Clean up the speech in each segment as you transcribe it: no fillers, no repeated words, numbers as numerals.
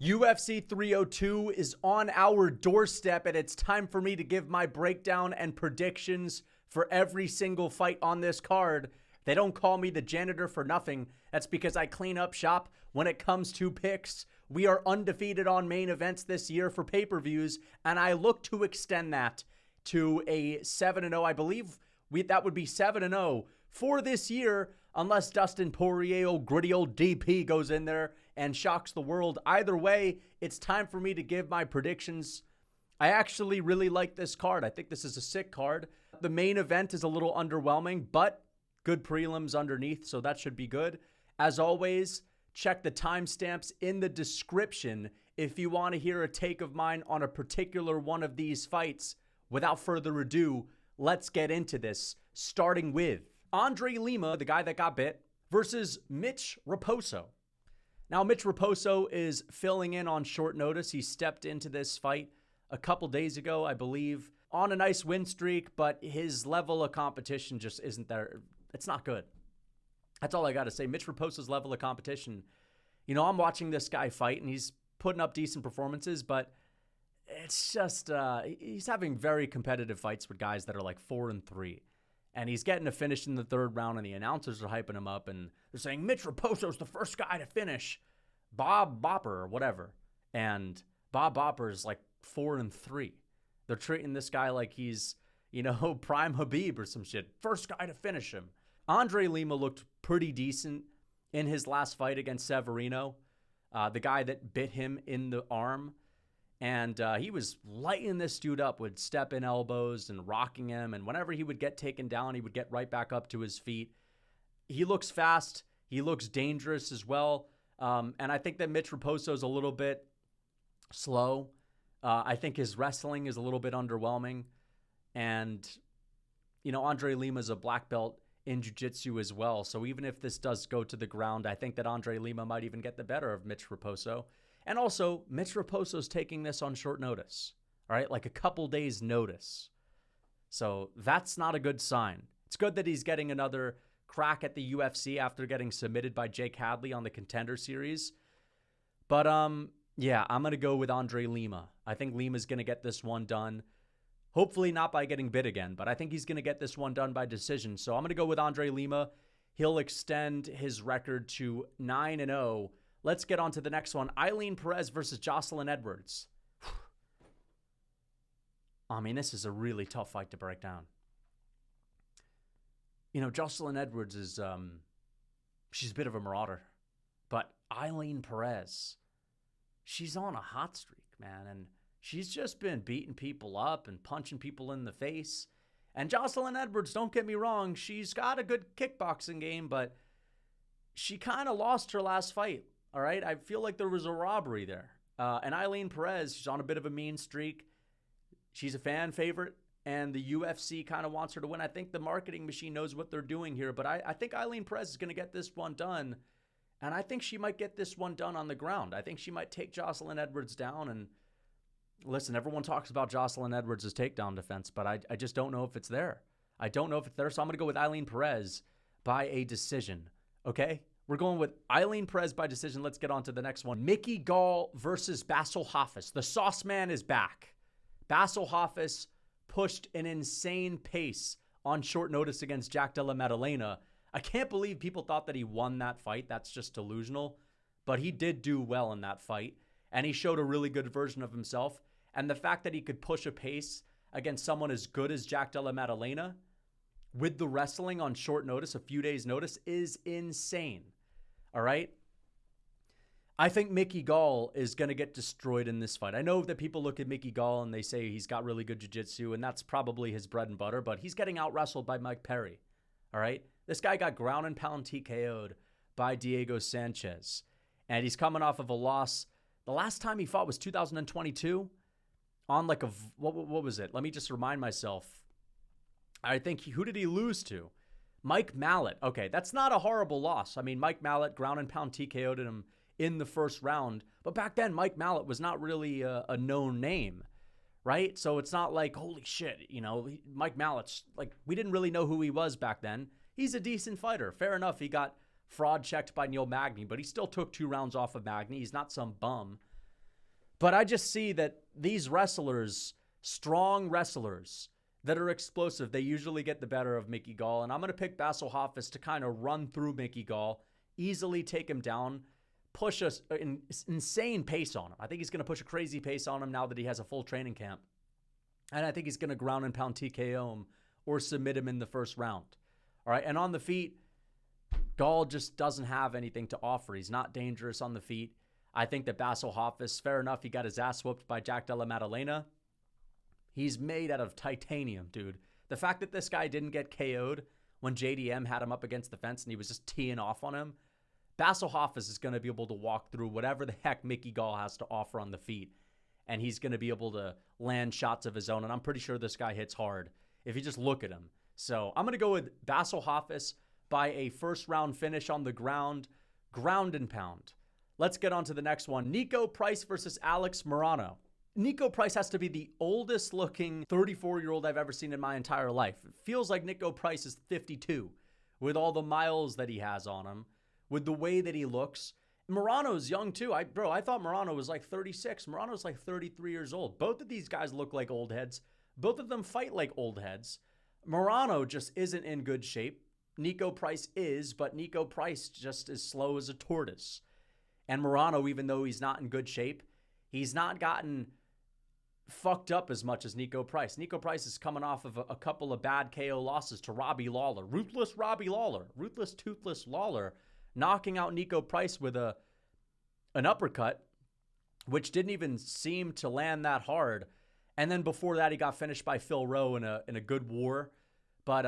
UFC 302 is on our doorstep, and it's time for me to give my breakdown and predictions for every single fight on this card. They don't call me the janitor for nothing. That's because I clean up shop when it comes to picks. We are undefeated on main events this year for pay-per-views, and I look to extend that to a 7-0. I believe that would be 7-0 for this year, unless Dustin Poirier, old gritty old DP, goes in there and shocks the world. Either way, it's time for me to give my predictions. I actually really like this card. I think this is a sick card. The main event is a little underwhelming, but good prelims underneath, so that should be good. As always, check the timestamps in the description if you want to hear a take of mine on a particular one of these fights. Without further ado, let's get into this, starting with Andre Lima, the guy that got bit, versus Mitch Raposo. Now, Mitch Raposo is filling in on short notice. He stepped into this fight a couple days ago, I believe, on a nice win streak, but his level of competition just isn't there. It's not good. That's all I got to say. Mitch Raposo's level of competition, I'm watching this guy fight, and he's putting up decent performances, but it's just, he's having very competitive fights with guys that are like 4-3. And he's getting a finish in the third round, and the announcers are hyping him up, and they're saying, Mitch Raposo's the first guy to finish Bob Bopper or whatever. And Bob Bopper is like 4-3. They're treating this guy like he's, prime Habib or some shit. First guy to finish him. Andre Lima looked pretty decent in his last fight against Severino, the guy that bit him in the arm. And he was lighting this dude up with step-in elbows and rocking him. And whenever he would get taken down, he would get right back up to his feet. He looks fast. He looks dangerous as well. And I think that Mitch Raposo is a little bit slow. I think his wrestling is a little bit underwhelming. And, Andre Lima is a black belt in jiu-jitsu as well. So even if this does go to the ground, I think that Andre Lima might even get the better of Mitch Raposo. And also, Mitch Raposo's taking this on short notice, all right? Like a couple days notice. So that's not a good sign. It's good that he's getting another crack at the UFC after getting submitted by Jake Hadley on the Contender Series. But, yeah, I'm going to go with Andre Lima. I think Lima's going to get this one done. Hopefully not by getting bit again, but I think he's going to get this one done by decision. So I'm going to go with Andre Lima. He'll extend his record to 9-0. Let's get on to the next one. Ailin Perez versus Joselyn Edwards. I mean, this is a really tough fight to break down. Joselyn Edwards is, she's a bit of a marauder. But Ailin Perez, she's on a hot streak, man. And she's just been beating people up and punching people in the face. And Joselyn Edwards, don't get me wrong, she's got a good kickboxing game, but she kind of lost her last fight. All right, I feel like there was a robbery there. And Ailin Perez, she's on a bit of a mean streak. She's a fan favorite, and the UFC kind of wants her to win. I think the marketing machine knows what they're doing here, but I think Ailin Perez is going to get this one done, and I think she might get this one done on the ground. I think she might take Joselyn Edwards down, and listen, everyone talks about Joselyn Edwards' takedown defense, but I just don't know if it's there. I don't know if it's there, so I'm going to go with Ailin Perez by a decision, okay? We're going with Ailin Perez by decision. Let's get on to the next one. Gall versus Bassil Hafez. The sauce man is back. Bassil Hafez pushed an insane pace on short notice against Jack Della Maddalena. I can't believe people thought that he won that fight. That's just delusional. But he did do well in that fight, and he showed a really good version of himself. And the fact that he could push a pace against someone as good as Jack Della Maddalena with the wrestling on short notice, a few days' notice, is insane. All right? I think Gall is going to get destroyed in this fight. I know that people look at Gall and they say he's got really good jiu-jitsu, and that's probably his bread and butter, but he's getting out-wrestled by Mike Perry. All right? This guy got ground and pound TKO'd by Diego Sanchez, and he's coming off of a loss. The last time he fought was 2022 on like a, what was it? Let me just remind myself. I think, who did he lose to? Mike Mallet. Okay, that's not a horrible loss. I mean, Mike Mallet ground and pound TKO'd him in the first round. But back then, Mike Mallet was not really a known name, right? So it's not like, holy shit, Mike Mallet's, like, we didn't really know who he was back then. He's a decent fighter. Fair enough, he got fraud checked by Neil Magny, but he still took 2 rounds off of Magny. He's not some bum. But I just see that these wrestlers, strong wrestlers that are explosive, they usually get the better of Mickey Gall. And I'm going to pick Bassil Hafez to kind of run through Mickey Gall, easily take him down, push an insane pace on him. I think he's going to push a crazy pace on him now that he has a full training camp. And I think he's going to ground and pound TKO him or submit him in the first round. All right, and on the feet, Gall just doesn't have anything to offer. He's not dangerous on the feet. I think that Bassil Hafez, fair enough, he got his ass whooped by Jack Della Maddalena. He's made out of titanium, dude. The fact that this guy didn't get KO'd when JDM had him up against the fence and he was just teeing off on him, Bassil Hafez is going to be able to walk through whatever the heck Mickey Gall has to offer on the feet. And he's going to be able to land shots of his own. And I'm pretty sure this guy hits hard if you just look at him. So I'm going to go with Bassil Hafez by a first-round finish on the ground and pound. Let's get on to the next one. Niko Price versus Alex Morono. Niko Price has to be the oldest-looking 34-year-old I've ever seen in my entire life. It feels like Niko Price is 52 with all the miles that he has on him, with the way that he looks. Morono's young too. I thought Morono was like 36. Morono's like 33 years old. Both of these guys look like old heads. Both of them fight like old heads. Morono just isn't in good shape. Niko Price is, but Niko Price just is slow as a tortoise. And Morono, even though he's not in good shape, he's not gotten fucked up as much as Niko Price. Niko Price is coming off of a couple of bad KO losses to Robbie Lawler. Ruthless Toothless Lawler, knocking out Niko Price with an uppercut, which didn't even seem to land that hard. And then before that, he got finished by Phil Rowe in a good war. But,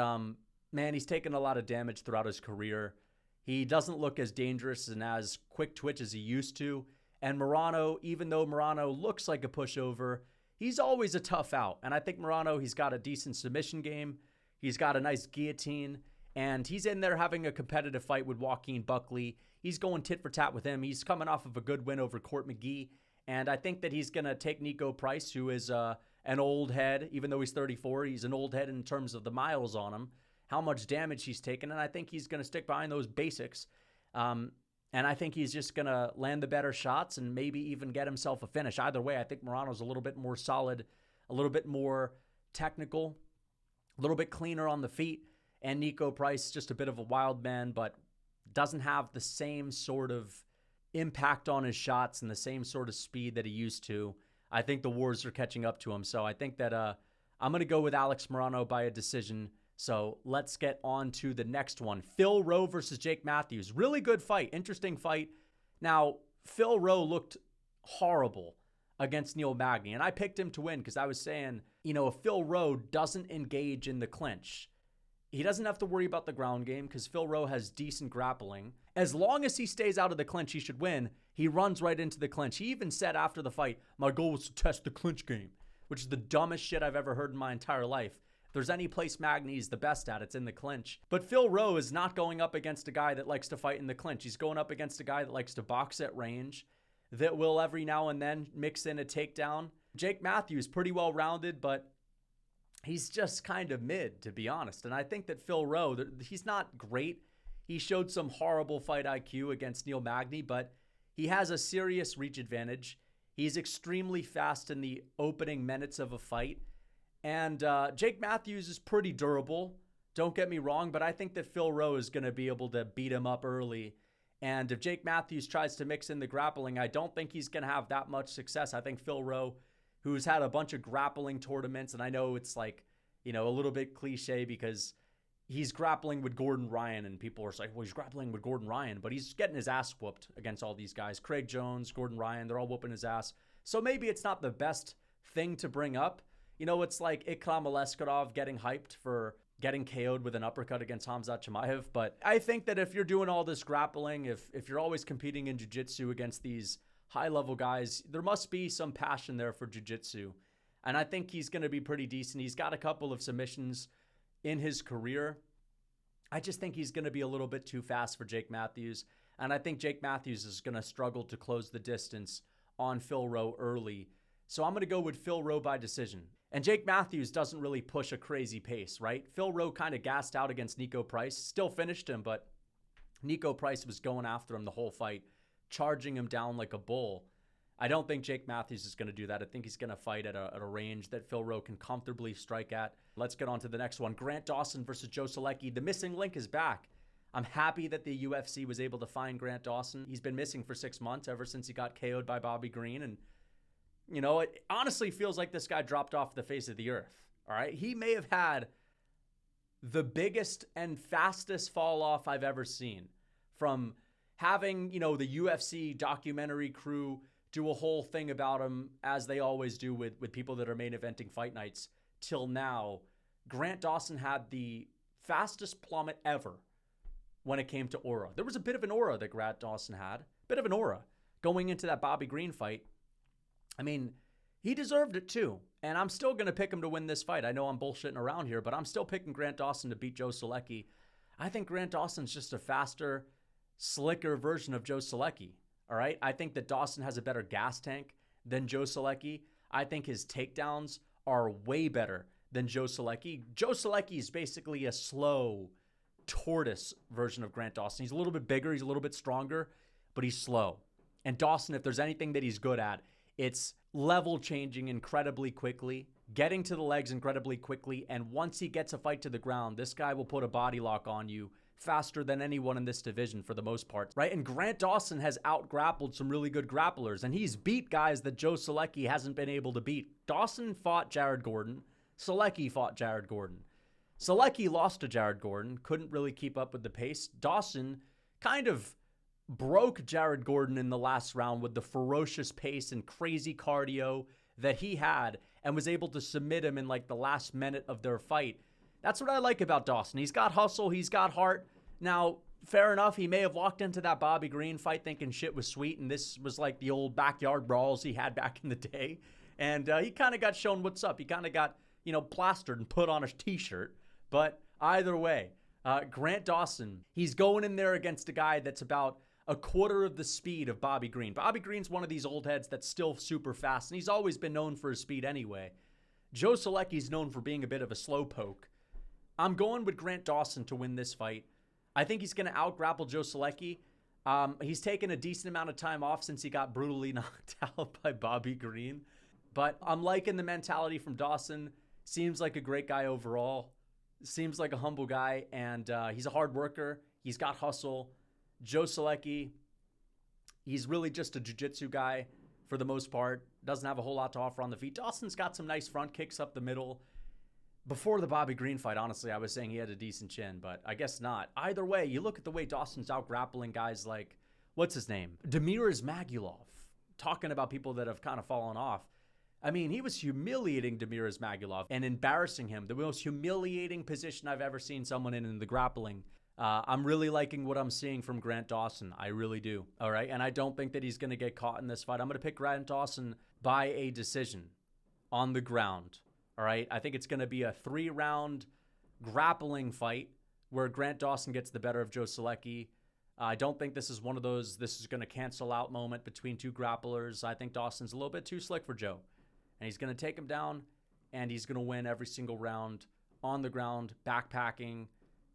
man, he's taken a lot of damage throughout his career. He doesn't look as dangerous and as quick twitch as he used to. And Morono, even though Morono looks like a pushover, he's always a tough out. And I think Morono, he's got a decent submission game. He's got a nice guillotine. And he's in there having a competitive fight with Joaquin Buckley. He's going tit for tat with him. He's coming off of a good win over Court McGee. And I think that he's going to take Niko Price, who is an old head. Even though he's 34, he's an old head in terms of the miles on him, how much damage he's taken. And I think he's going to stick behind those basics. And I think he's just going to land the better shots and maybe even get himself a finish. Either way, I think Morono's a little bit more solid, a little bit more technical, a little bit cleaner on the feet. And Niko Price, just a bit of a wild man, but doesn't have the same sort of impact on his shots and the same sort of speed that he used to. I think the wars are catching up to him. So I think that I'm going to go with Alex Morono by a decision. So let's get on to the next one. Phil Rowe versus Jake Matthews. Really good fight. Interesting fight. Now, Phil Rowe looked horrible against Neil Magny, and I picked him to win because I was saying, if Phil Rowe doesn't engage in the clinch, he doesn't have to worry about the ground game because Phil Rowe has decent grappling. As long as he stays out of the clinch, he should win. He runs right into the clinch. He even said after the fight, my goal was to test the clinch game, which is the dumbest shit I've ever heard in my entire life. If there's any place Magny's the best at, it's in the clinch. But Phil Rowe is not going up against a guy that likes to fight in the clinch. He's going up against a guy that likes to box at range, that will every now and then mix in a takedown. Jake Matthews, pretty well-rounded, but he's just kind of mid, to be honest. And I think that Phil Rowe, he's not great. He showed some horrible fight IQ against Neil Magny, but he has a serious reach advantage. He's extremely fast in the opening minutes of a fight. And Jake Matthews is pretty durable. Don't get me wrong, but I think that Phil Rowe is going to be able to beat him up early. And if Jake Matthews tries to mix in the grappling, I don't think he's going to have that much success. I think Phil Rowe, who's had a bunch of grappling tournaments, and I know it's like, a little bit cliche because he's grappling with Gordon Ryan, and people are like, well, he's grappling with Gordon Ryan, but he's getting his ass whooped against all these guys. Craig Jones, Gordon Ryan, they're all whooping his ass. So maybe it's not the best thing to bring up. It's like Ikram Aleskadov getting hyped for getting KO'd with an uppercut against Khamzat Chimaev. But I think that if you're doing all this grappling, if you're always competing in jiu-jitsu against these high-level guys, there must be some passion there for jiu-jitsu. And I think he's going to be pretty decent. He's got a couple of submissions in his career. I just think he's going to be a little bit too fast for Jake Matthews. And I think Jake Matthews is going to struggle to close the distance on Phil Rowe early. So I'm going to go with Phil Rowe by decision. And Jake Matthews doesn't really push a crazy pace, right? Phil Rowe kind of gassed out against Niko Price. Still finished him, but Niko Price was going after him the whole fight, charging him down like a bull. I don't think Jake Matthews is going to do that. I think he's going to fight at a range that Phil Rowe can comfortably strike at. Let's get on to the next one. Grant Dawson versus Joe Solecki. The missing link is back. I'm happy that the UFC was able to find Grant Dawson. He's been missing for 6 months, ever since he got KO'd by Bobby Green. And, you know, it honestly feels like this guy dropped off the face of the earth. All right? He may have had the biggest and fastest fall off I've ever seen. From having, you know, the UFC documentary crew do a whole thing about him, as they always do with people that are main eventing fight nights, till now, Grant Dawson had the fastest plummet ever when it came to aura. There was a bit of an aura that Grant Dawson had, bit of an aura going into that Bobby Green fight. I mean, he deserved it too, and I'm still going to pick him to win this fight. I know I'm bullshitting around here, but I'm still picking Grant Dawson to beat Joe Solecki. I think Grant Dawson's just a faster, slicker version of Joe Solecki. All right. I think that Dawson has a better gas tank than Joe Solecki. I think his takedowns are way better than Joe Solecki. Joe Solecki is basically a slow tortoise version of Grant Dawson. He's a little bit bigger. He's a little bit stronger, but he's slow. And Dawson, if there's anything that he's good at, it's level changing incredibly quickly, getting to the legs incredibly quickly. And once he gets a fight to the ground, this guy will put a body lock on you faster than anyone in this division for the most part, right? And Grant Dawson has out-grappled some really good grapplers, and he's beat guys that Joe Solecki hasn't been able to beat. Dawson fought Jared Gordon. Solecki fought Jared Gordon. Solecki lost to Jared Gordon, couldn't really keep up with the pace. Dawson kind of broke Jared Gordon in the last round with the ferocious pace and crazy cardio that he had, and was able to submit him in like the last minute of their fight. That's what I like about Dawson. He's got hustle. He's got heart. Now, fair enough, he may have walked into that Bobby Green fight thinking shit was sweet, and this was like the old backyard brawls he had back in the day. And he kind of got shown what's up. He kind of got, you know, plastered and put on a t-shirt. But either way, Grant Dawson, he's going in there against a guy that's about a quarter of the speed of Bobby Green. Bobby Green's one of these old heads that's still super fast, and he's always been known for his speed anyway. Joe Solecki's known for being a bit of a slowpoke. I'm going with Grant Dawson to win this fight. I think he's going to out-grapple Joe Solecki. He's taken a decent amount of time off since he got brutally knocked out by Bobby Green. But I'm liking the mentality from Dawson. Seems like a great guy overall. Seems like a humble guy, and he's a hard worker. He's got hustle. Joe Solecki, he's really just a jiu-jitsu guy for the most part. Doesn't have a whole lot to offer on the feet. Dawson's got some nice front kicks up the middle. Before the Bobby Green fight, honestly, I was saying he had a decent chin, but I guess not. Either way, you look at the way Dawson's out grappling guys like, what's his name? Damir Ismagulov. Talking about people that have kind of fallen off. I mean, he was humiliating Damir Ismagulov and embarrassing him. The most humiliating position I've ever seen someone in the grappling. I'm really liking what I'm seeing from Grant Dawson. I really do. All right. And I don't think that he's going to get caught in this fight. I'm going to pick Grant Dawson by a decision on the ground. All right. I think it's going to be a 3-round grappling fight where Grant Dawson gets the better of Joe Solecki. I don't think this is one of those, this is going to cancel out moment between two grapplers. I think Dawson's a little bit too slick for Joe. And he's going to take him down, and he's going to win every single round on the ground, backpacking,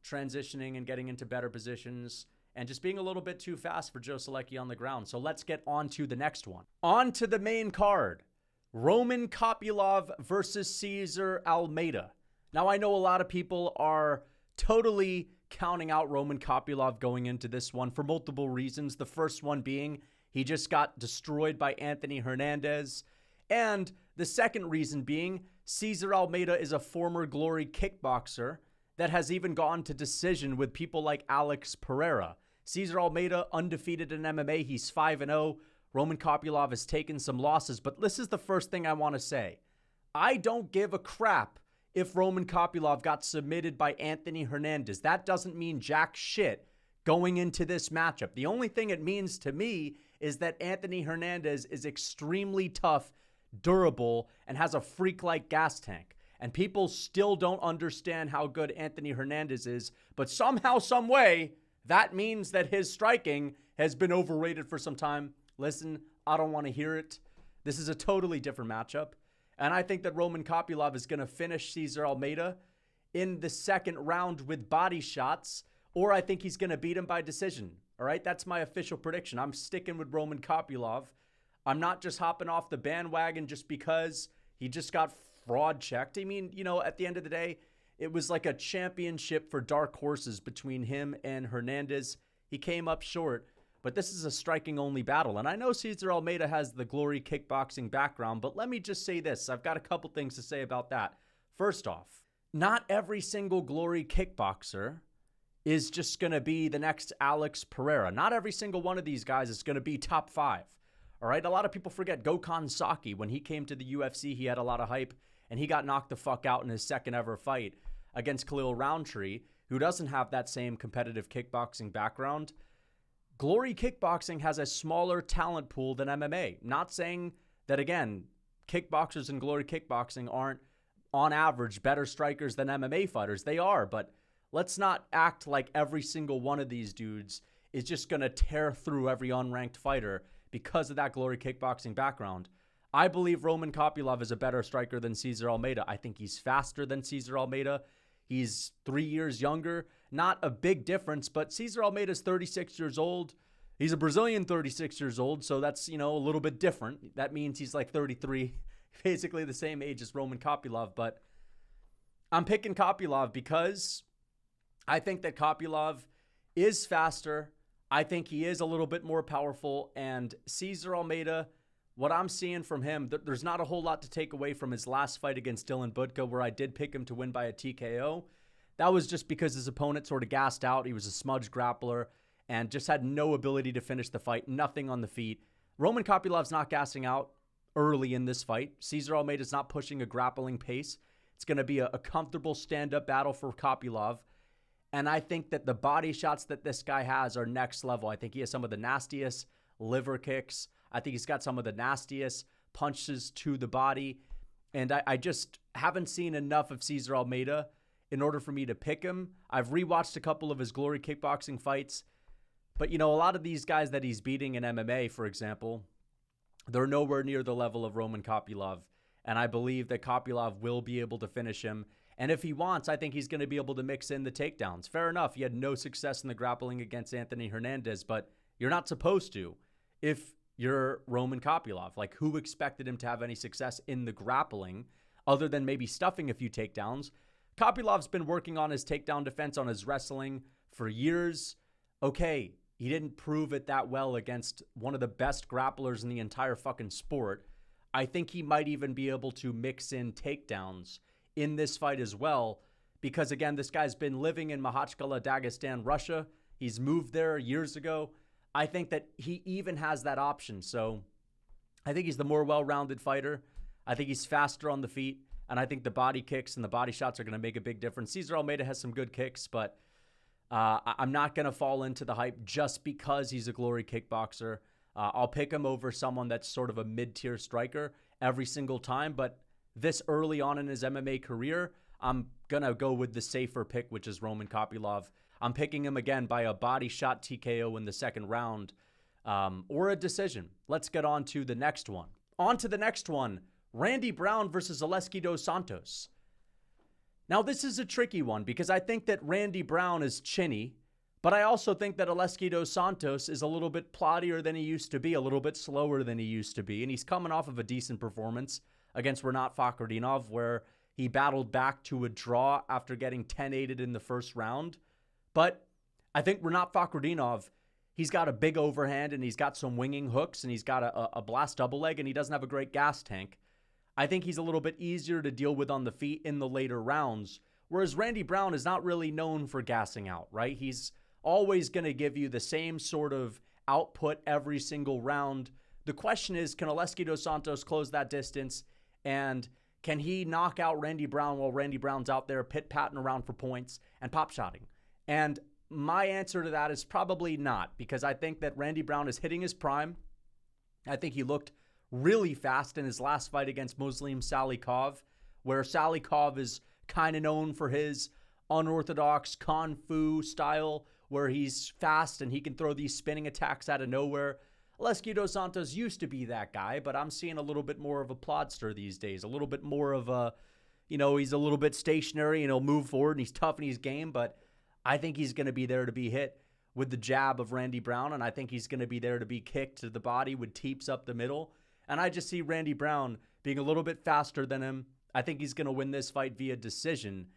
transitioning and getting into better positions, and just being a little bit too fast for Joe Solecki on the ground. So let's get on to the next one. On to the main card. Roman Kopylov versus Cesar Almeida. Now, I know a lot of people are totally counting out Roman Kopylov going into this one for multiple reasons. The first one being he just got destroyed by Anthony Hernandez. And the second reason being Cesar Almeida is a former Glory kickboxer that has even gone to decision with people like Alex Pereira. Cesar Almeida undefeated in MMA. He's 5-0. Roman Kopylov has taken some losses. But this is the first thing I want to say. I don't give a crap if Roman Kopylov got submitted by Anthony Hernandez. That doesn't mean jack shit going into this matchup. The only thing it means to me is that Anthony Hernandez is extremely tough, durable, and has a freak-like gas tank. And people still don't understand how good Anthony Hernandez is, but somehow, some way, that means that his striking has been overrated for some time. Listen, I don't want to hear it. This is a totally different matchup. And I think that Roman Kopylov is going to finish Cesar Almeida in the second round with body shots, or I think he's going to beat him by decision. All right, that's my official prediction. I'm sticking with Roman Kopylov. I'm not just hopping off the bandwagon just because he just got fraud checked. I mean, at the end of the day, it was like a championship for dark horses between him and Hernandez. He came up short, but this is a striking-only battle. And I know Cesar Almeida has the Glory kickboxing background, but let me just say this. I've got a couple things to say about that. First off, not every single Glory kickboxer is just going to be the next Alex Pereira. Not every single one of these guys is going to be top 5. All right, a lot of people forget Gokhan Saki. When he came to the UFC, he had a lot of hype, and he got knocked the fuck out in his second ever fight against Khalil Roundtree, who doesn't have that same competitive kickboxing background. Glory kickboxing has a smaller talent pool than MMA. Not saying that, again, kickboxers in Glory kickboxing aren't, on average, better strikers than MMA fighters. They are, but let's not act like every single one of these dudes is just going to tear through every unranked fighter because of that Glory kickboxing background. I believe Roman Kopylov is a better striker than Cesar Almeida. I think he's faster than Cesar Almeida. He's 3 years younger. Not a big difference, but Cesar Almeida's 36 years old. He's a Brazilian 36 years old, so that's, a little bit different. That means he's like 33, basically the same age as Roman Kopylov. But I'm picking Kopylov because I think that Kopylov is faster. I think he is a little bit more powerful. And Cesar Almeida, what I'm seeing from him, there's not a whole lot to take away from his last fight against Dylan Budka, where I did pick him to win by a TKO. That was just because his opponent sort of gassed out. He was a smudge grappler and just had no ability to finish the fight, nothing on the feet. Roman Kopylov's not gassing out early in this fight. Cesar Almeida's not pushing a grappling pace. It's going to be a comfortable stand-up battle for Kopylov. And I think that the body shots that this guy has are next level. I think he has some of the nastiest liver kicks. I think he's got some of the nastiest punches to the body. And I just haven't seen enough of Cesar Almeida in order for me to pick him. I've rewatched a couple of his Glory kickboxing fights. But, a lot of these guys that he's beating in MMA, for example, they're nowhere near the level of Roman Kopylov. And I believe that Kopylov will be able to finish him. And if he wants, I think he's going to be able to mix in the takedowns. Fair enough, he had no success in the grappling against Anthony Hernandez, but you're not supposed to if you're Roman Kopylov. Like, who expected him to have any success in the grappling other than maybe stuffing a few takedowns? Kopylov's been working on his takedown defense on his wrestling for years. Okay, he didn't prove it that well against one of the best grapplers in the entire fucking sport. I think he might even be able to mix in takedowns in this fight as well, because again, this guy's been living in Makhachkala, Dagestan, Russia. He's moved there years ago. I think that he even has that option. So I think he's the more well-rounded fighter. I think he's faster on the feet, and I think the body kicks and the body shots are going to make a big difference. Cesar Almeida has some good kicks, but I'm not going to fall into the hype just because he's a Glory kickboxer. I'll pick him over someone that's sort of a mid-tier striker every single time, but this early on in his MMA career, I'm going to go with the safer pick, which is Roman Kopylov. I'm picking him again by a body shot TKO in the second round or a decision. Let's get on to the next one. On to the next one, Randy Brown versus Zaleski dos Santos. Now, this is a tricky one because I think that Randy Brown is chinny, but I also think that Zaleski dos Santos is a little bit plottier than he used to be, a little bit slower than he used to be, and he's coming off of a decent performance against Rinat Fakhretdinov, where he battled back to a draw after getting 10-8'd in the first round. But I think Rinat Fakhretdinov, he's got a big overhand, and he's got some winging hooks, and he's got a blast double leg, and he doesn't have a great gas tank. I think he's a little bit easier to deal with on the feet in the later rounds, whereas Randy Brown is not really known for gassing out, right? He's always going to give you the same sort of output every single round. The question is, can Zaleski dos Santos close that distance? And can he knock out Randy Brown while Randy Brown's out there pit-patting around for points and pop-shotting? And my answer to that is probably not, because I think that Randy Brown is hitting his prime. I think he looked really fast in his last fight against Muslim Salikov, where Salikov is kind of known for his unorthodox kung fu style, where he's fast and he can throw these spinning attacks out of nowhere. Zaleski dos Santos used to be that guy, but I'm seeing a little bit more of a plodster these days, a little bit more of a, he's a little bit stationary and he'll move forward and he's tough in his game, but I think he's going to be there to be hit. with the jab of Randy Brown, and I think he's going to be there to be kicked to the body with teeps up the middle. And I just see Randy Brown being a little bit faster than him. I think he's going to win this fight via decision.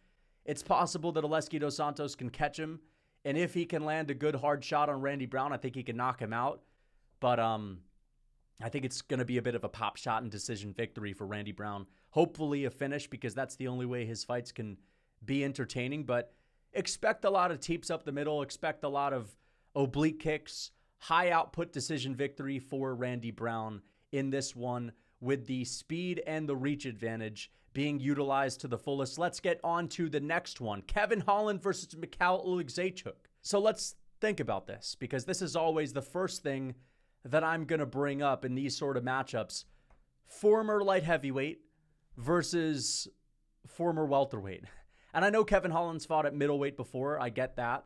It's possible that Oleksiejczuk dos Santos can catch him, and if he can land a good hard shot on Randy Brown, I think he can knock him out. But I think it's going to be a bit of a pop shot and decision victory for Randy Brown. Hopefully a finish, because that's the only way his fights can be entertaining. But expect a lot of teeps up the middle. Expect a lot of oblique kicks. High output decision victory for Randy Brown in this one, with the speed and the reach advantage being utilized to the fullest. Let's get on to the next one. Kevin Holland versus Michal Oleksiejczuk. So let's think about this, because this is always the first thing that I'm going to bring up in these sort of matchups. Former light heavyweight versus former welterweight. And I know Kevin Holland's fought at middleweight before. I get that.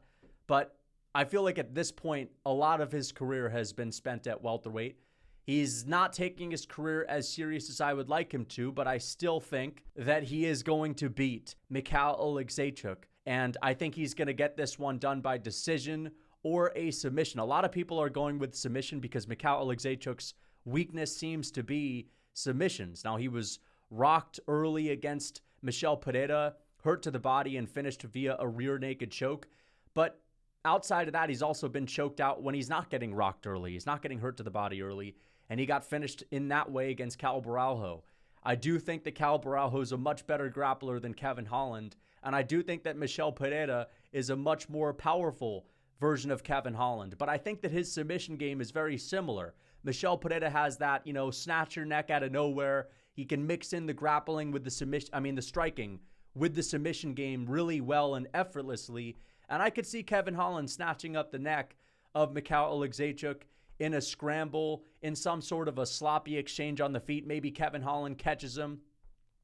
But I feel like at this point, a lot of his career has been spent at welterweight. He's not taking his career as serious as I would like him to, but I still think that he is going to beat Michal Oleksiejczuk. And I think he's going to get this one done by decision or a submission. A lot of people are going with submission because Michal Oleksiejczuk's weakness seems to be submissions. Now, he was rocked early against Michel Pereira, hurt to the body, and finished via a rear naked choke. But outside of that, he's also been choked out when he's not getting rocked early. He's not getting hurt to the body early, and he got finished in that way against Cal Baralho. I do think that Cal Baralho is a much better grappler than Kevin Holland, and I do think that Michel Pereira is a much more powerful version of Kevin Holland. But I think that his submission game is very similar. Michel Pereira has that, snatch your neck out of nowhere. He can mix in the grappling with the the striking with the submission game really well and effortlessly. And I could see Kevin Holland snatching up the neck of Michal Oleksiejczuk in a scramble, in some sort of a sloppy exchange on the feet. Maybe Kevin Holland catches him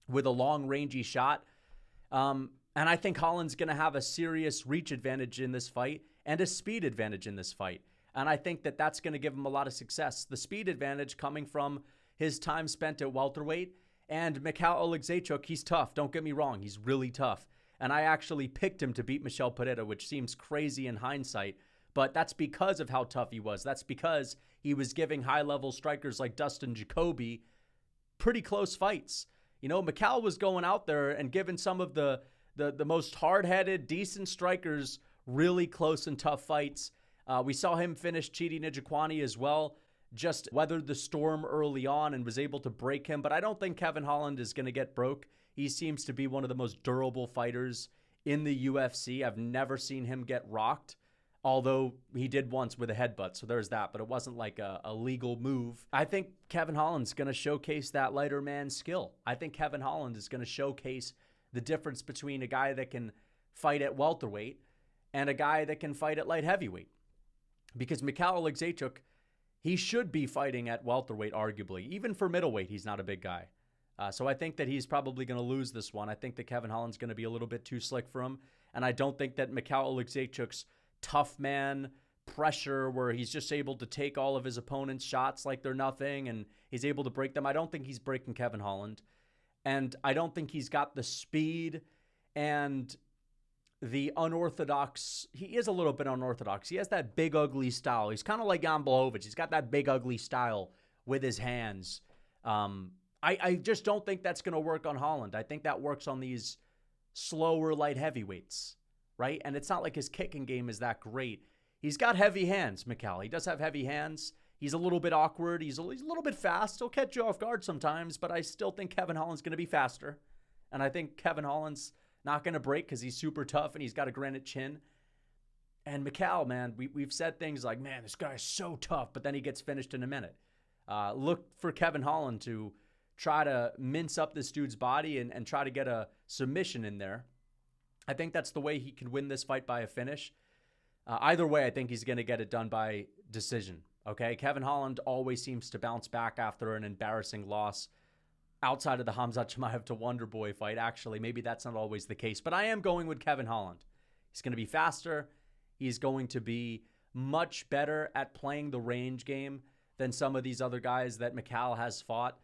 with a long, rangy shot. And I think Holland's going to have a serious reach advantage in this fight and a speed advantage in this fight. And I think that that's going to give him a lot of success. The speed advantage coming from his time spent at welterweight. And Michal Oleksiejczuk, he's tough. Don't get me wrong. He's really tough. And I actually picked him to beat Michel Pereira, which seems crazy in hindsight. But that's because of how tough he was. That's because he was giving high-level strikers like Dustin Jacoby pretty close fights. Michal was going out there and giving some of the most hard-headed, decent strikers really close and tough fights. We saw him finish Chidi Njokuani as well. Just weathered the storm early on and was able to break him. But I don't think Kevin Holland is going to get broke. He seems to be one of the most durable fighters in the UFC. I've never seen him get rocked, although he did once with a headbutt, so there's that, but it wasn't like a legal move. I think Kevin Holland's going to showcase that lighter man skill. I think Kevin Holland is going to showcase the difference between a guy that can fight at welterweight and a guy that can fight at light heavyweight. Because Michal Oleksiejczuk, he should be fighting at welterweight, arguably. Even for middleweight, he's not a big guy. So I think that he's probably going to lose this one. I think that Kevin Holland's going to be a little bit too slick for him. And I don't think that Michal Oleksiejczuk's tough man pressure, where he's just able to take all of his opponent's shots like they're nothing and he's able to break them, I don't think he's breaking Kevin Holland. And I don't think he's got the speed and the unorthodox. He is a little bit unorthodox. He has that big, ugly style. He's kind of like Jan Blachowicz. He's got that big, ugly style with his hands. I just don't think that's going to work on Holland. I think that works on these slower light heavyweights, right? And it's not like his kicking game is that great. He's got heavy hands, Michal. He does have heavy hands. He's a little bit awkward. He's a little bit fast. He'll catch you off guard sometimes, but I still think Kevin Holland's going to be faster. And I think Kevin Holland's not going to break because he's super tough and he's got a granite chin. And Michal, man, we've said things like, man, this guy's so tough, but then he gets finished in a minute. Look for Kevin Holland to try to mince up this dude's body and try to get a submission in there. I think that's the way he can win this fight by a finish. Either way, I think he's going to get it done by decision. Okay, Kevin Holland always seems to bounce back after an embarrassing loss outside of the Khamzat Chimaev to Wonderboy fight. Actually, maybe that's not always the case, but I am going with Kevin Holland. He's going to be faster. He's going to be much better at playing the range game than some of these other guys that Michal has fought.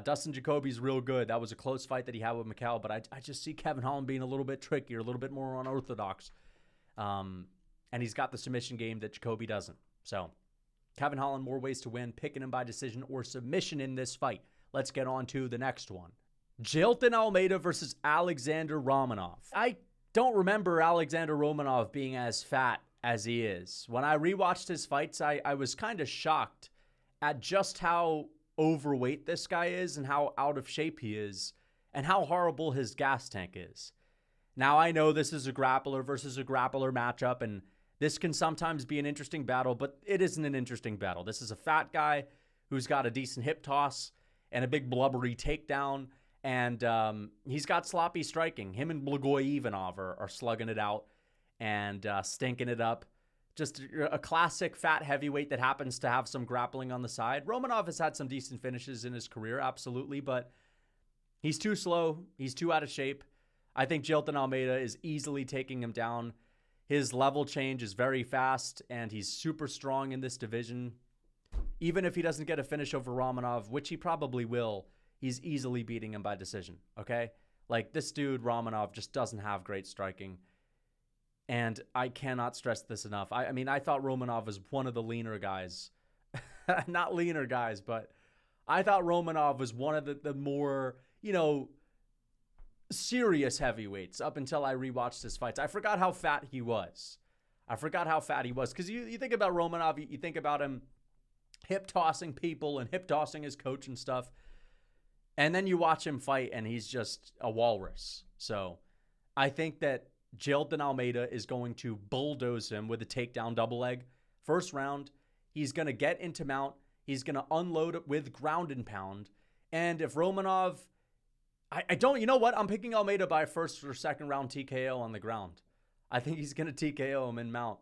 Dustin Jacoby's real good. That was a close fight that he had with Michal, but I just see Kevin Holland being a little bit trickier, a little bit more unorthodox. and he's got the submission game that Jacoby doesn't. So Kevin Holland, more ways to win, picking him by decision or submission in this fight. Let's get on to the next one. Jailton Almeida versus Alexander Romanov. I don't remember Alexander Romanov being as fat as he is. When I rewatched his fights, I was kind of shocked at just how overweight this guy is and how out of shape he is and how horrible his gas tank is. Now, I know this is a grappler versus a grappler matchup, and this can sometimes be an interesting battle, but it isn't an interesting battle. This is a fat guy who's got a decent hip toss and a big blubbery takedown, and he's got sloppy striking. Him and Blagoy Ivanov are slugging it out and stinking it up. Just a classic fat heavyweight that happens to have some grappling on the side. Romanov has had some decent finishes in his career, absolutely, but he's too slow. He's too out of shape. I think Jailton Almeida is easily taking him down. His level change is very fast, and he's super strong in this division. Even if he doesn't get a finish over Romanov, which he probably will, he's easily beating him by decision, okay? Like, this dude, Romanov, just doesn't have great striking. And I cannot stress this enough. I mean, I thought Romanov was one of the leaner guys. Not leaner guys, but I thought Romanov was one of the more, serious heavyweights up until I rewatched his fights. I forgot how fat he was. Because you think about Romanov, you think about him hip-tossing people and hip-tossing his coach and stuff. And then you watch him fight, and he's just a walrus. So I think that Jailton Almeida is going to bulldoze him with a takedown double leg. First round, he's going to get into mount. He's going to unload it with ground and pound. And if Romanov... you know what? I'm picking Almeida by first or second round TKO on the ground. I think he's going to TKO him in mount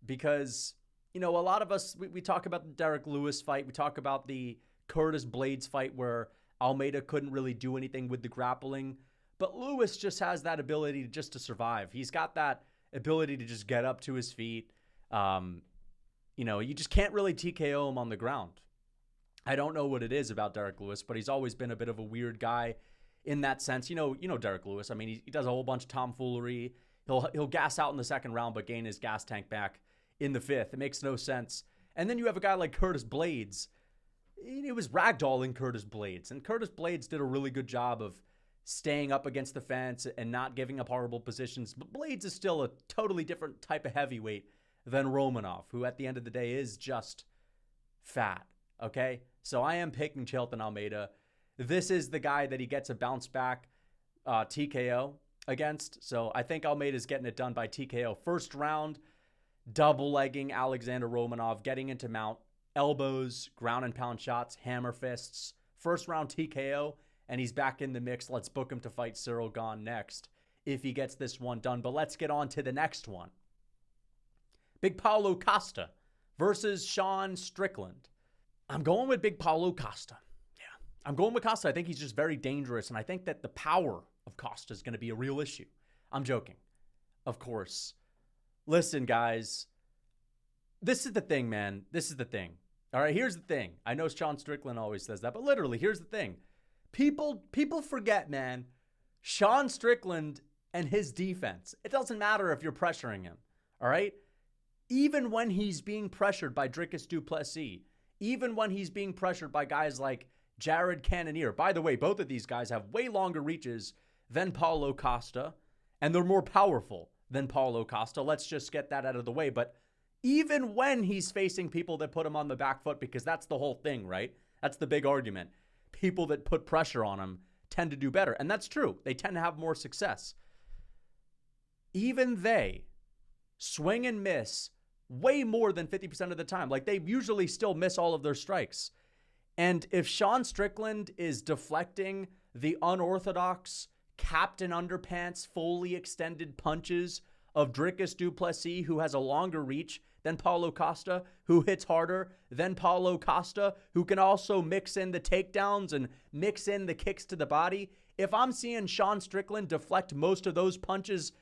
because, a lot of us, we talk about the Derek Lewis fight. We talk about the Curtis Blades fight where Almeida couldn't really do anything with the grappling, but Lewis just has that ability to survive. He's got that ability to just get up to his feet. You just can't really TKO him on the ground. I don't know what it is about Derek Lewis, but he's always been a bit of a weird guy in that sense. You know Derek Lewis. I mean, he does a whole bunch of tomfoolery. He'll gas out in the second round, but gain his gas tank back in the fifth. It makes no sense. And then you have a guy like Curtis Blades. It was ragdolling Curtis Blades, and Curtis Blades did a really good job of staying up against the fence and not giving up horrible positions. But Blades is still a totally different type of heavyweight than Romanov, who at the end of the day is just fat. Okay, so I am picking Jailton Almeida. This is the guy that he gets a bounce back TKO against. So I think Almeida's getting it done by TKO. First round, double legging Alexander Romanov, getting into mount, elbows, ground and pound shots, hammer fists. First round TKO, and he's back in the mix. Let's book him to fight Cyril Gahn next if he gets this one done. But let's get on to the next one. Big Paulo Costa versus Sean Strickland. I'm going with Big Paulo Costa. I'm going with Costa. I think he's just very dangerous, and I think that the power of Costa is going to be a real issue. I'm joking, of course. Listen, guys, this is the thing, man. This is the thing. All right, here's the thing. I know Sean Strickland always says that, but literally, here's the thing. People forget, man, Sean Strickland and his defense. It doesn't matter if you're pressuring him, all right? Even when he's being pressured by Dricus du Plessis, even when he's being pressured by guys like Jared Cannonier. By the way, both of these guys have way longer reaches than Paulo Costa, and they're more powerful than Paulo Costa. Let's just get that out of the way. But even when he's facing people that put him on the back foot, because that's the whole thing, right? That's the big argument. People that put pressure on him tend to do better. And that's true. They tend to have more success. Even they swing and miss way more than 50% of the time. Like, they usually still miss all of their strikes. And if Sean Strickland is deflecting the unorthodox Captain Underpants fully extended punches of Dricus du Plessis, who has a longer reach than Paulo Costa, who hits harder than Paulo Costa, who can also mix in the takedowns and mix in the kicks to the body, if I'm seeing Sean Strickland deflect most of those punches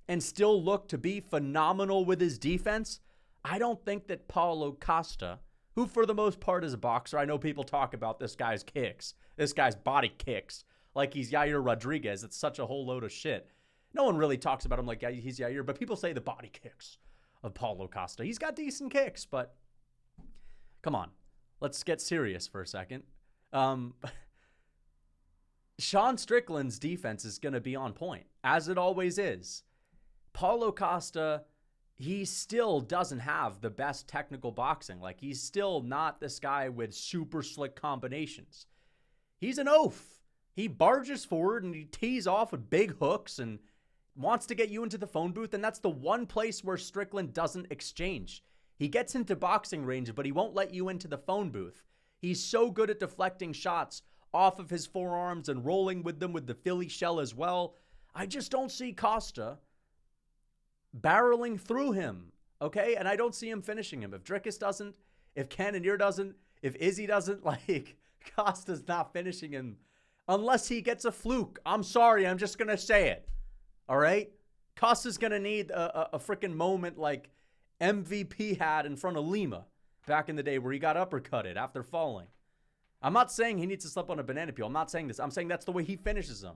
and still look to be phenomenal with his defense, I don't think that Paulo Costa, who for the most part is a boxer. I know people talk about this guy's kicks, this guy's body kicks, like he's Yair Rodriguez. It's such a whole load of shit. No one really talks about him like he's Yair, but people say the body kicks. of Paulo Costa. He's got decent kicks, but come on. Let's get serious for a second. Sean Strickland's defense is going to be on point, as it always is. Paulo Costa, he still doesn't have the best technical boxing. Like, he's still not this guy with super slick combinations. He's an oaf. He barges forward and he tees off with big hooks and wants to get you into the phone booth, and that's the one place where Strickland doesn't exchange. He gets into boxing range, but he won't let you into the phone booth. He's so good at deflecting shots off of his forearms and rolling with them with the Philly shell as well. I just don't see Costa barreling through him, okay? And I don't see him finishing him. If Dricus doesn't, if Cannonier doesn't, if Izzy doesn't, like, Costa's not finishing him unless he gets a fluke. I'm sorry, I'm just going to say it, all right? Costa's going to need a freaking moment like MVP had in front of Lima back in the day where he got uppercutted after falling. I'm not saying he needs to slip on a banana peel. I'm not saying this. I'm saying that's the way he finishes them.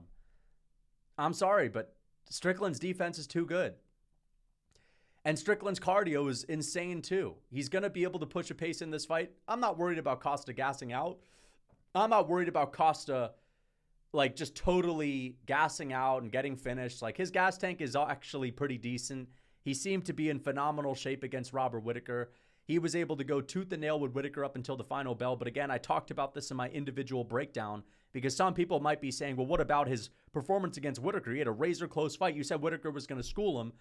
I'm sorry, but Strickland's defense is too good. And Strickland's cardio is insane too. He's going to be able to push a pace in this fight. I'm not worried about Costa gassing out. I'm not worried about Costa like just totally gassing out and getting finished. Like, his gas tank is actually pretty decent. He seemed to be in phenomenal shape against Robert Whittaker. He was able to go tooth and nail with Whittaker up until the final bell. But again, I talked about this in my individual breakdown because some people might be saying, well, what about his performance against Whittaker? He had a razor close fight. You said Whittaker was going to school him.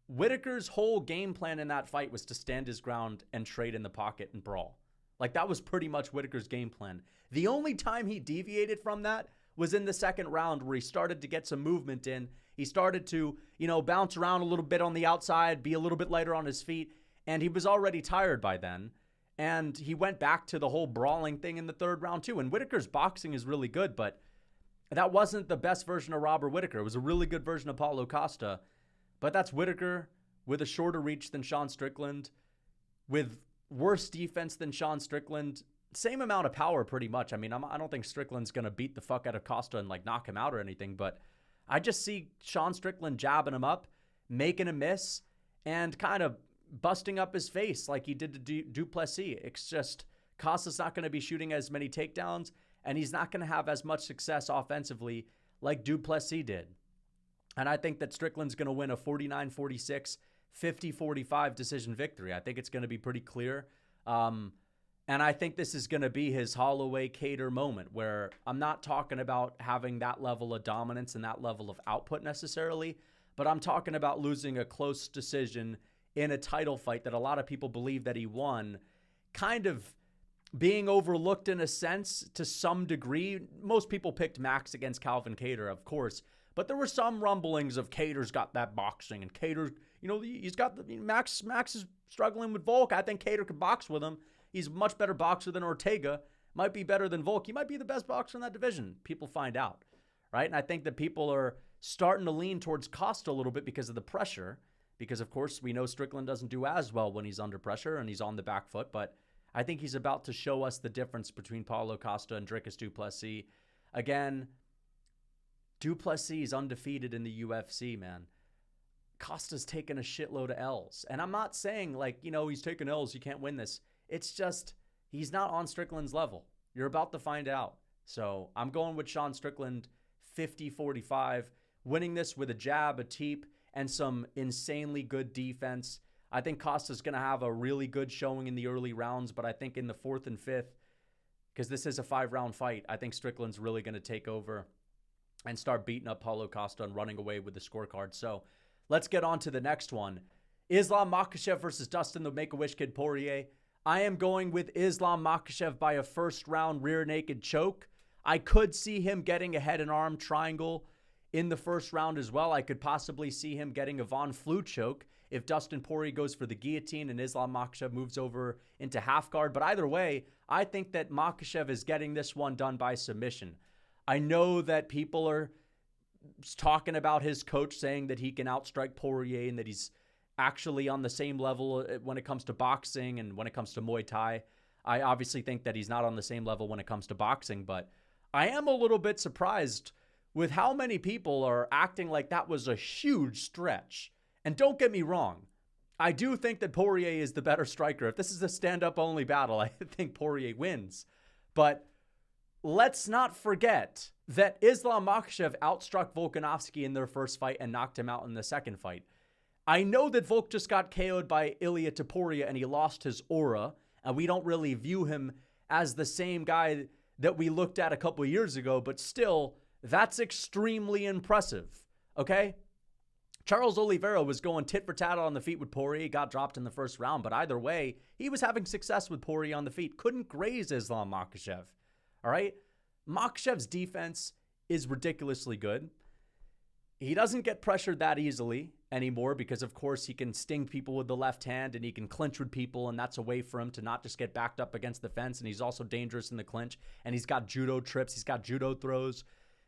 Whittaker's whole game plan in that fight was to stand his ground and trade in the pocket and brawl. Like, that was pretty much Whittaker's game plan. The only time he deviated from that was in the second round where he started to get some movement in. He started to, bounce around a little bit on the outside, be a little bit lighter on his feet, and he was already tired by then. And he went back to the whole brawling thing in the third round too. And Whittaker's boxing is really good, but that wasn't the best version of Robert Whittaker. It was a really good version of Paulo Costa. But that's Whittaker with a shorter reach than Sean Strickland, with worse defense than Sean Strickland. Same amount of power pretty much. I mean, I don't think Strickland's going to beat the fuck out of Costa and like knock him out or anything, but I just see Sean Strickland jabbing him up, making a miss, and kind of busting up his face like he did to Duplessis. It's just Costa's not going to be shooting as many takedowns, and he's not going to have as much success offensively like Duplessis did. And I think that Strickland's going to win a 49-46, 50-45 decision victory. I think it's going to be pretty clear. And I think this is going to be his Holloway-Kattar moment where I'm not talking about having that level of dominance and that level of output necessarily, but I'm talking about losing a close decision in a title fight that a lot of people believe that he won, kind of being overlooked in a sense to some degree. Most people picked Max against Calvin Kattar, of course, but there were some rumblings of Kattar's got that boxing, and Kattar, he's got the Max is struggling with Volk. I think Kattar could box with him. He's a much better boxer than Ortega. Might be better than Volk. He might be the best boxer in that division. People find out, right? And I think that people are starting to lean towards Costa a little bit because of the pressure. Because, of course, we know Strickland doesn't do as well when he's under pressure and he's on the back foot. But I think he's about to show us the difference between Paulo Costa and Dricus Du Plessis. Again, Duplessis is undefeated in the UFC, man. Costa's taken a shitload of L's. And I'm not saying, like, he's taking L's, you can't win this. It's just, he's not on Strickland's level. You're about to find out. So I'm going with Sean Strickland 50-45, winning this with a jab, a teep, and some insanely good defense. I think Costa's going to have a really good showing in the early rounds, but I think in the fourth and fifth, because this is a 5-round fight, I think Strickland's really going to take over and start beating up Paulo Costa and running away with the scorecard. So let's get on to the next one. Islam Makhachev versus Dustin the Make-A-Wish Kid Poirier. I am going with Islam Makhachev by a first-round rear naked choke. I could see him getting a head and arm triangle in the first round as well. I could possibly see him getting a Von Flue choke if Dustin Poirier goes for the guillotine and Islam Makhachev moves over into half guard. But either way, I think that Makhachev is getting this one done by submission. I know that people are talking about his coach saying that he can outstrike Poirier and that he's actually on the same level when it comes to boxing and when it comes to Muay Thai. I obviously think that he's not on the same level when it comes to boxing, but I am a little bit surprised with how many people are acting like that was a huge stretch. And don't get me wrong, I do think that Poirier is the better striker. If this is a stand-up only battle, I think Poirier wins. But let's not forget that Islam Makhachev outstruck Volkanovski in their first fight and knocked him out in the second fight. I know that Volk just got KO'd by Ilia Topuria and he lost his aura, and we don't really view him as the same guy that we looked at a couple of years ago, but still, that's extremely impressive, okay? Charles Oliveira was going tit for tat on the feet with Poirier, got dropped in the first round, but either way, he was having success with Poirier on the feet. Couldn't graze Islam Makhachev, all right? Makhachev's defense is ridiculously good. He doesn't get pressured that easily anymore because, of course, he can sting people with the left hand and he can clinch with people, and that's a way for him to not just get backed up against the fence, and he's also dangerous in the clinch, and he's got judo trips, he's got judo throws.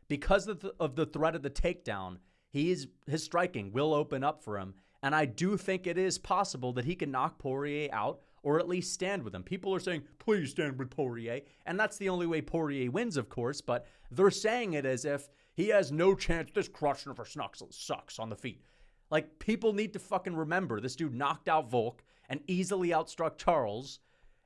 Because of the threat of the takedown, his striking will open up for him, and I do think it is possible that he can knock Poirier out or at least stand with him. People are saying, please stand with Poirier, and that's the only way Poirier wins, of course, but they're saying it as if he has no chance. This crush never sucks on the feet. Like, people need to fucking remember this dude knocked out Volk and easily outstruck Charles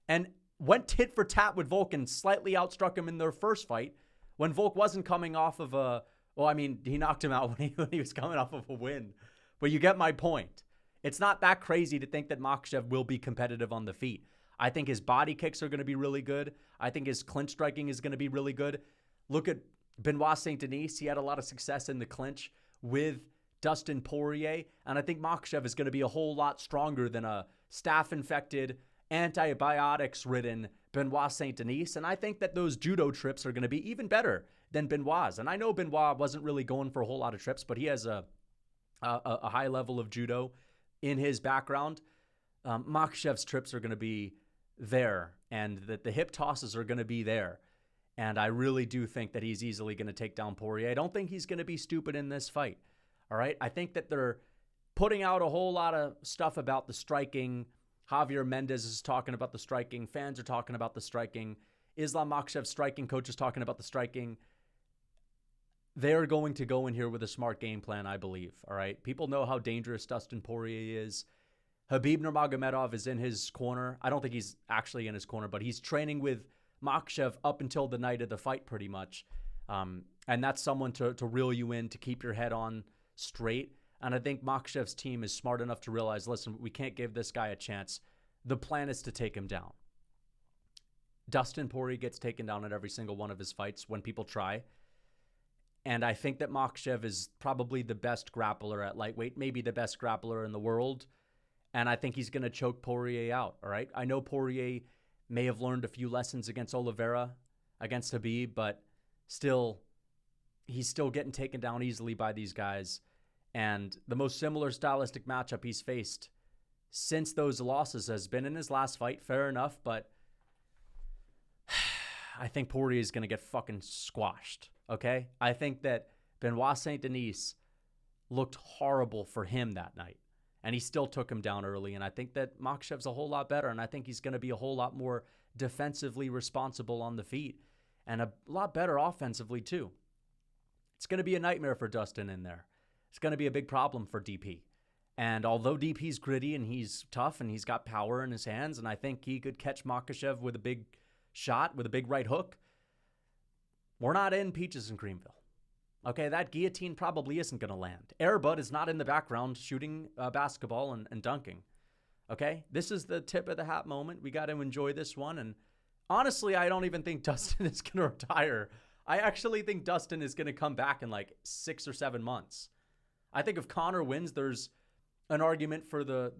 and went tit for tat with Volk and slightly outstruck him in their first fight when Volk wasn't coming off of a, well, I mean, he knocked him out when he was coming off of a win. But you get my point. It's not that crazy to think that Makhachev will be competitive on the feet. I think his body kicks are going to be really good. I think his clinch striking is going to be really good. Look at Benoit Saint-Denis. He had a lot of success in the clinch with Dustin Poirier. And I think Makhachev is going to be a whole lot stronger than a staph-infected, antibiotics-ridden Benoit Saint-Denis. And I think that those judo trips are going to be even better than Benoit's. And I know Benoit wasn't really going for a whole lot of trips, but he has a high level of judo in his background. Makhachev's trips are going to be there, and that the hip tosses are going to be there. And I really do think that he's easily going to take down Poirier. I don't think he's going to be stupid in this fight. All right. I think that they're putting out a whole lot of stuff about the striking. Javier Mendez is talking about the striking. Fans are talking about the striking. Islam Makhachev's striking coach is talking about the striking. They're going to go in here with a smart game plan, I believe. All right. People know how dangerous Dustin Poirier is. Habib Nurmagomedov is in his corner. I don't think he's actually in his corner, but he's training with Makhachev up until the night of the fight pretty much. And that's someone to reel you in, to keep your head on straight. And I think Makhachev's team is smart enough to realize, listen, we can't give this guy a chance. The plan is to take him down. Dustin Poirier gets taken down at every single one of his fights when people try. And I think that Makhachev is probably the best grappler at lightweight, maybe the best grappler in the world. And I think he's going to choke Poirier out, all right? I know Poirier may have learned a few lessons against Oliveira, against Habib, but still, he's still getting taken down easily by these guys. And the most similar stylistic matchup he's faced since those losses has been in his last fight. Fair enough, but I think Poirier is going to get fucking squashed, okay? I think that Benoit Saint-Denis looked horrible for him that night, and he still took him down early. And I think that Makhachev's a whole lot better, and I think he's going to be a whole lot more defensively responsible on the feet and a lot better offensively too. It's going to be a nightmare for Dustin in there. It's going to be a big problem for DP. And although DP's gritty and he's tough and he's got power in his hands, and I think he could catch Makhachev with a big shot, with a big right hook, we're not in Peaches and Creamville. Okay, that guillotine probably isn't going to land. Airbud is not in the background shooting basketball and dunking. Okay, this is the tip of the hat moment. We got to enjoy this one. And honestly, I don't even think Dustin is going to retire. I actually think Dustin is going to come back in like 6 or 7 months. I think if Conor wins, there's an argument for the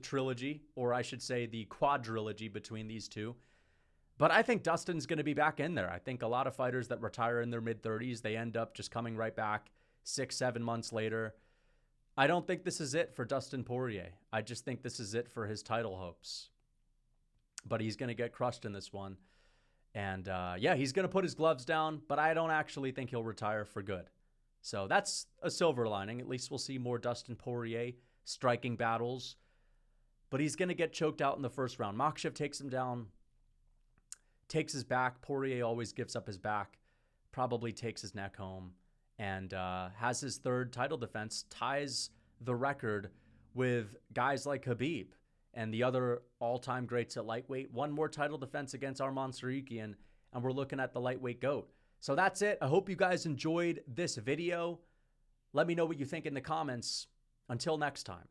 trilogy, or I should say the quadrilogy between these two. But I think Dustin's going to be back in there. I think a lot of fighters that retire in their mid-30s, they end up just coming right back 6-7 months later. I don't think this is it for Dustin Poirier. I just think this is it for his title hopes. But he's going to get crushed in this one. And yeah, he's going to put his gloves down, but I don't actually think he'll retire for good. So that's a silver lining. At least we'll see more Dustin Poirier striking battles. But he's going to get choked out in the first round. Makhachev takes him down, takes his back. Poirier always gives up his back, probably takes his neck home, and has his third title defense, ties the record with guys like Khabib and the other all-time greats at lightweight. One more title defense against Arman Tsarukyan, and we're looking at the lightweight GOAT. So that's it. I hope you guys enjoyed this video. Let me know what you think in the comments. Until next time.